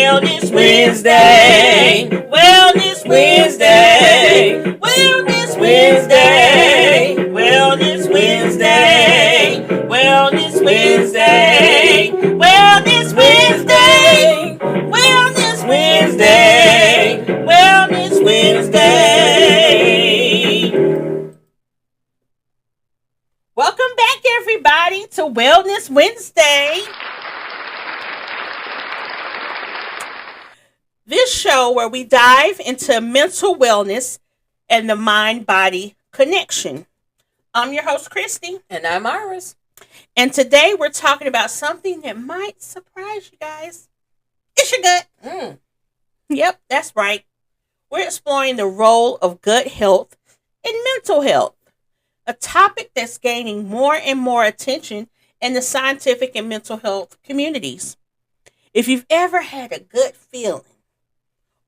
Wellness Wednesday. Wellness Wednesday. Wellness Wednesday. Wellness Wednesday. Wellness Wednesday. Wellness Wednesday. Wellness Wednesday. Wellness Wednesday. Welcome back, everybody, to Wellness Wednesday. This show where we dive into mental wellness and the mind-body connection. I'm your host, Christy. And I'm Iris. And today we're talking about something that might surprise you guys. It's your gut. Yep, that's right. We're exploring the role of gut health in mental health, a topic that's gaining more and more attention in the scientific and mental health communities. If you've ever had a gut feeling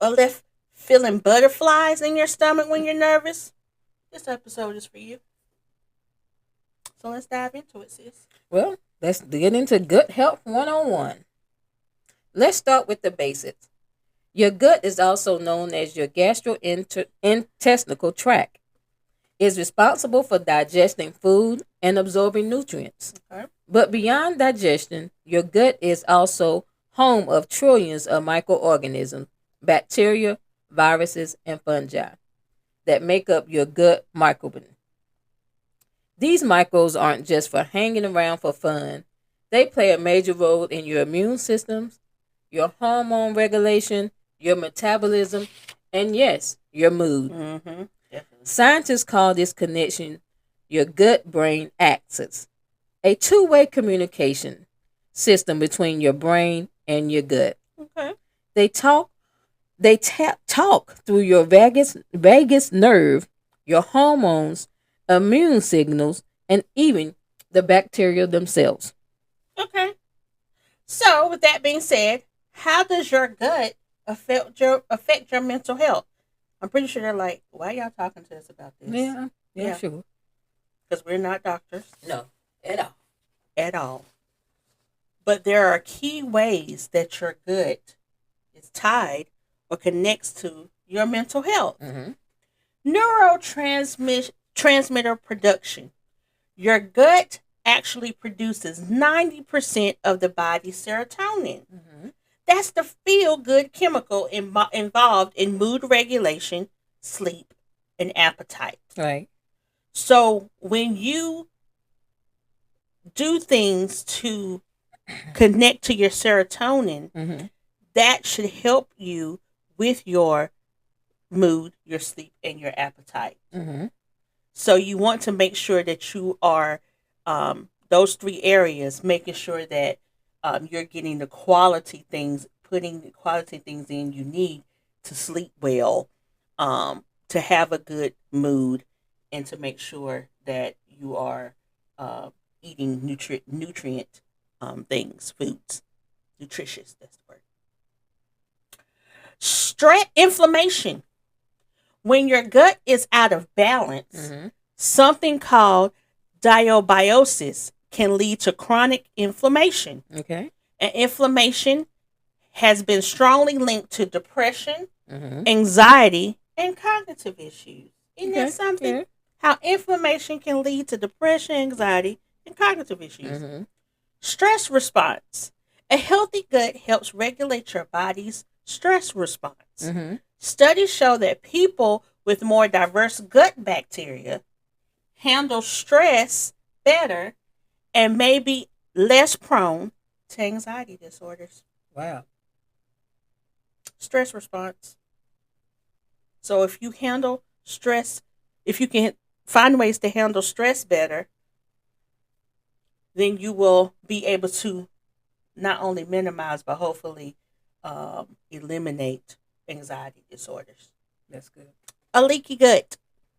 or left feeling butterflies in your stomach when you're nervous, this episode is for you. So let's dive into it, sis. Well, let's get into gut health 101. Let's start with the basics. Your gut is also known as your gastrointestinal tract. It's responsible for digesting food and absorbing nutrients. Okay. But beyond digestion, your gut is also home of trillions of microorganisms, bacteria, viruses, and fungi that make up your gut microbiome. These microbes aren't just for hanging around for fun. They play a major role in your immune systems, your hormone regulation, your metabolism, and yes, your mood. Definitely. Scientists call this connection your gut-brain axis, a two-way communication system between your brain and your gut. Okay. They talk through your vagus nerve, your hormones, immune signals, and even the bacteria themselves. Okay. So, with that being said, how does your gut affect your mental health? I'm pretty sure they're like, why y'all talking to us about this? Yeah, sure. Because we're not doctors. No, at all. At all. But there are key ways that your gut is tied or connects to your mental health. Neurotransmitter production. Your gut actually produces 90% of the body's serotonin. That's the feel-good chemical involved in mood regulation, sleep, and appetite. Right. So when you do things to connect to your serotonin, that should help you with your mood, your sleep, and your appetite. So you want to make sure that you are, those three areas, making sure that you're getting the quality things, putting the quality things in you need to sleep well, to have a good mood, and to make sure that you are eating nutrient things, foods, nutritious. That's the word. Stress, inflammation. When your gut is out of balance, something called dysbiosis can lead to chronic inflammation. Okay. And inflammation has been strongly linked to depression, anxiety, and cognitive issues. Isn't that something? Yeah. How inflammation can lead to depression, anxiety, and cognitive issues. Stress response. A healthy gut helps regulate your body's stress response. Studies show that people with more diverse gut bacteria handle stress better and may be less prone to anxiety disorders. Wow. Stress response. So if you handle stress, if you can find ways to handle stress better, then you will be able to not only minimize, but hopefully eliminate anxiety disorders. That's good. A leaky gut.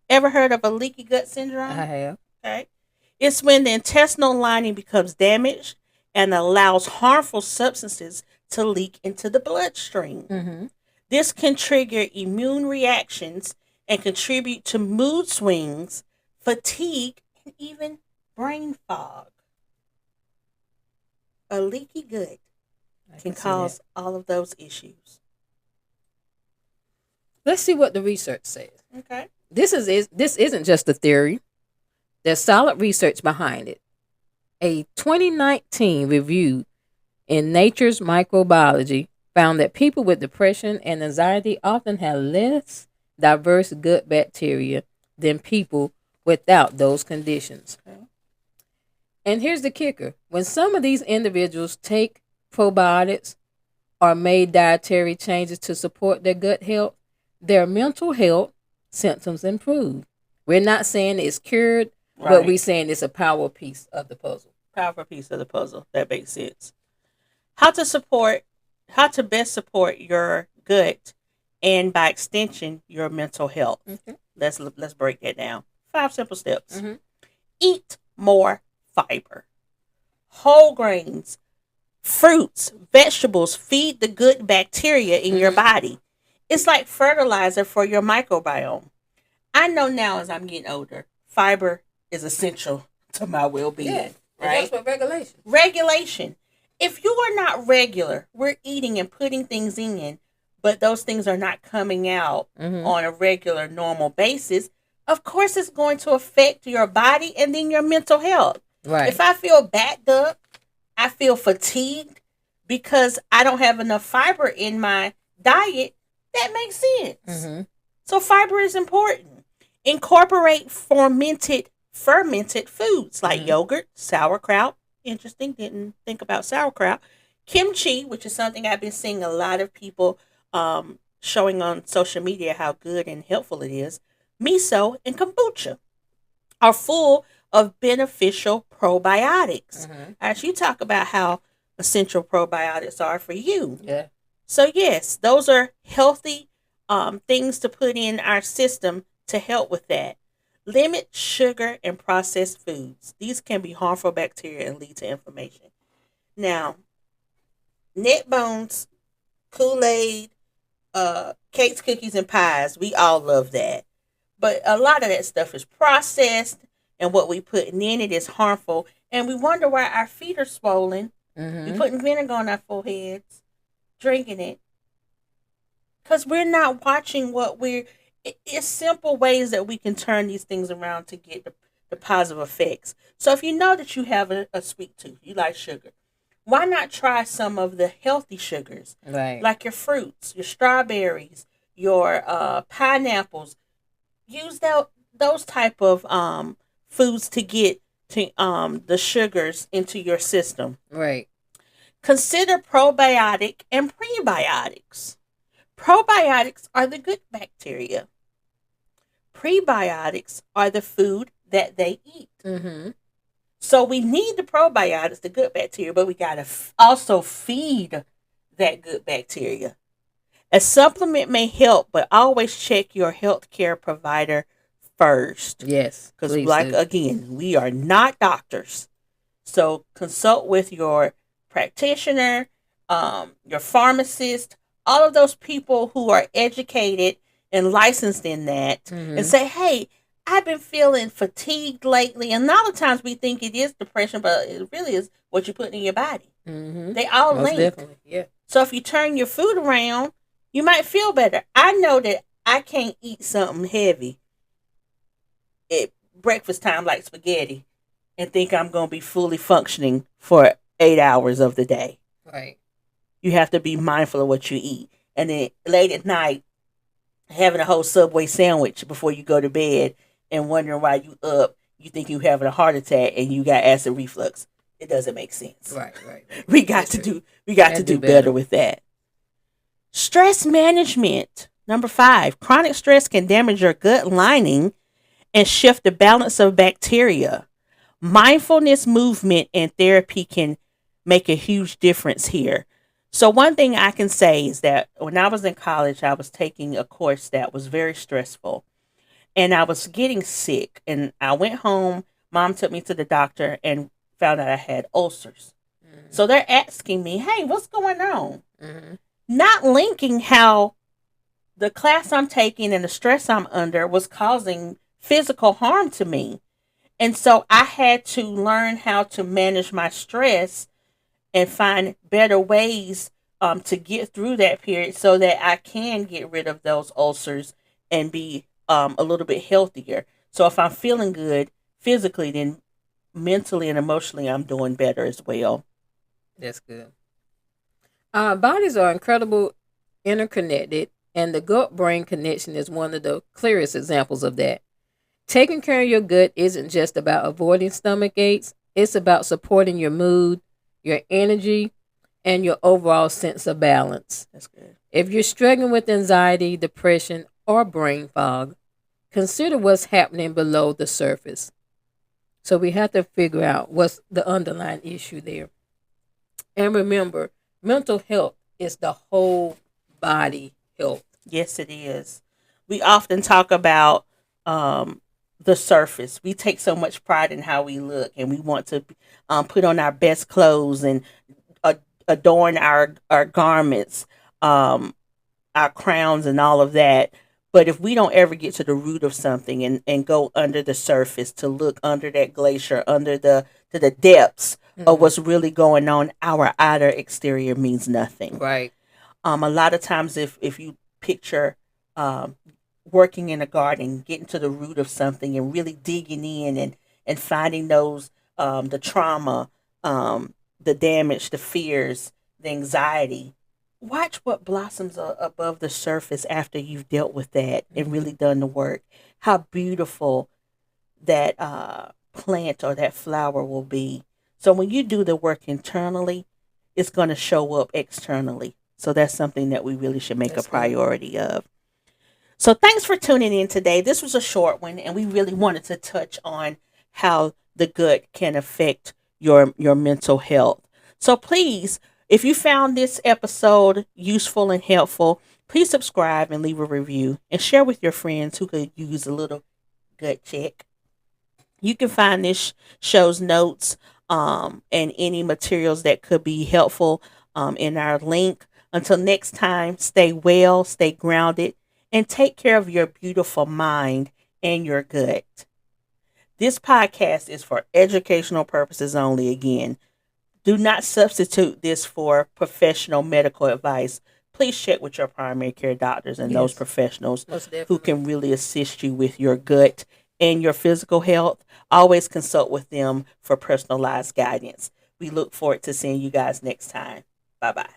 Ever heard of a leaky gut syndrome? I have. Okay. It's when the intestinal lining becomes damaged and allows harmful substances to leak into the bloodstream. This can trigger immune reactions and contribute to mood swings, fatigue, and even brain fog. A leaky gut can cause all of those issues. Let's see what the research says. Okay. This isn't just a theory. There's solid research behind it. A 2019 review in Nature's Microbiology found that people with depression and anxiety often have less diverse gut bacteria than people without those conditions. Okay. And here's the kicker. When some of these individuals take probiotics or made dietary changes to support their gut health, their mental health symptoms improve. We're not saying it's cured, but we're saying it's a power piece of the puzzle. Powerful piece of the puzzle. That makes sense. How to best support your gut and by extension your mental health. Okay. Let's break that down. 5 simple steps. Mm-hmm. Eat more fiber. Whole grains, fruits, vegetables feed the good bacteria in your body. It's like fertilizer for your microbiome. I know now as I'm getting older, fiber is essential to my well-being. Yeah, right? That's what regulation. Regulation. If you are not regular, we're eating and putting things in, but those things are not coming out on a regular, normal basis, of course it's going to affect your body and then your mental health. Right. If I feel backed up, I feel fatigued because I don't have enough fiber in my diet, that makes sense. Mm-hmm. So fiber is important. Incorporate fermented foods like yogurt, sauerkraut. Interesting, didn't think about sauerkraut. Kimchi, which is something I've been seeing a lot of people showing on social media how good and helpful it is. Miso and kombucha are full of beneficial probiotics. Mm-hmm. As you talk about how essential probiotics are for you. Yeah. So yes, those are healthy things to put in our system to help with that. Limit sugar and processed foods. These can be harmful bacteria and lead to inflammation. Now, neck bones, Kool-Aid, cakes, cookies, and pies, we all love that. But a lot of that stuff is processed, and what we putting in it is harmful. And we wonder why our feet are swollen. Mm-hmm. We're putting vinegar on our foreheads, drinking it. Because we're not watching what it's simple ways that we can turn these things around to get the positive effects. So if you know that you have a sweet tooth, you like sugar, why not try some of the healthy sugars? Right. Like your fruits, your strawberries, your pineapples. Use those type of foods to get to the sugars into your system. Right. Consider probiotic and prebiotics. Probiotics are the good bacteria. Prebiotics are the food that they eat. Mm-hmm. So we need the probiotics, the good bacteria, but we got to also feed that good bacteria. A supplement may help, but always check your healthcare provider first. Yes. Because again, we are not doctors. So consult with your practitioner, your pharmacist, all of those people who are educated and licensed in that, and say, hey, I've been feeling fatigued lately. And a lot of times we think it is depression, but it really is what you're putting in your body. Mm-hmm. They all link. Definitely. Yeah. So if you turn your food around, you might feel better. I know that I can't eat something heavy at breakfast time like spaghetti and think I'm going to be fully functioning for 8 hours of the day. Right. You have to be mindful of what you eat. And then late at night, having a whole Subway sandwich before you go to bed and wondering why you up, you think you having a heart attack and you got acid reflux. It doesn't make sense. Right. We got to do better with that. Stress management. Number 5, chronic stress can damage your gut lining and shift the balance of bacteria. Mindfulness, movement, and therapy can make a huge difference here. So one thing I can say is that when I was in college, I was taking a course that was very stressful. And I was getting sick. And I went home. Mom took me to the doctor and found out I had ulcers. Mm-hmm. So they're asking me, hey, what's going on? Mm-hmm. Not linking how the class I'm taking and the stress I'm under was causing physical harm to me. And so I had to learn how to manage my stress and find better ways to get through that period so that I can get rid of those ulcers and be a little bit healthier. So if I'm feeling good physically, then mentally and emotionally, I'm doing better as well. That's good. Our bodies are incredible interconnected, and the gut brain connection is one of the clearest examples of that. Taking care of your gut isn't just about avoiding stomach aches, it's about supporting your mood, your energy, and your overall sense of balance. That's good. If you're struggling with anxiety, depression, or brain fog, consider what's happening below the surface. So we have to figure out what's the underlying issue there. And remember, mental health is the whole body health. Yes, it is. We often talk about the surface. We take so much pride in how we look, and we want to put on our best clothes and adorn our garments, our crowns, and all of that. But if we don't ever get to the root of something and go under the surface to look under that glacier, under the depths of what's really going on, our outer exterior means nothing. Right. A lot of times, if you picture um, working in a garden, getting to the root of something and really digging in and finding those the trauma, the damage, the fears, the anxiety. Watch what blossoms above the surface after you've dealt with that and really done the work. How beautiful that plant or that flower will be. So when you do the work internally, it's going to show up externally. So that's something that we really should make That's a good. priority of. So thanks for tuning in today. This was a short one, and we really wanted to touch on how the gut can affect your mental health. So please, if you found this episode useful and helpful, please subscribe and leave a review and share with your friends who could use a little gut check. You can find this show's notes and any materials that could be helpful in our link. Until next time, stay well, stay grounded, and take care of your beautiful mind and your gut. This podcast is for educational purposes only. Again, do not substitute this for professional medical advice. Please check with your primary care doctors and those Yes. professionals Most who definitely. can really assist you with your gut and your physical health. Always consult with them for personalized guidance. We look forward to seeing you guys next time. Bye bye.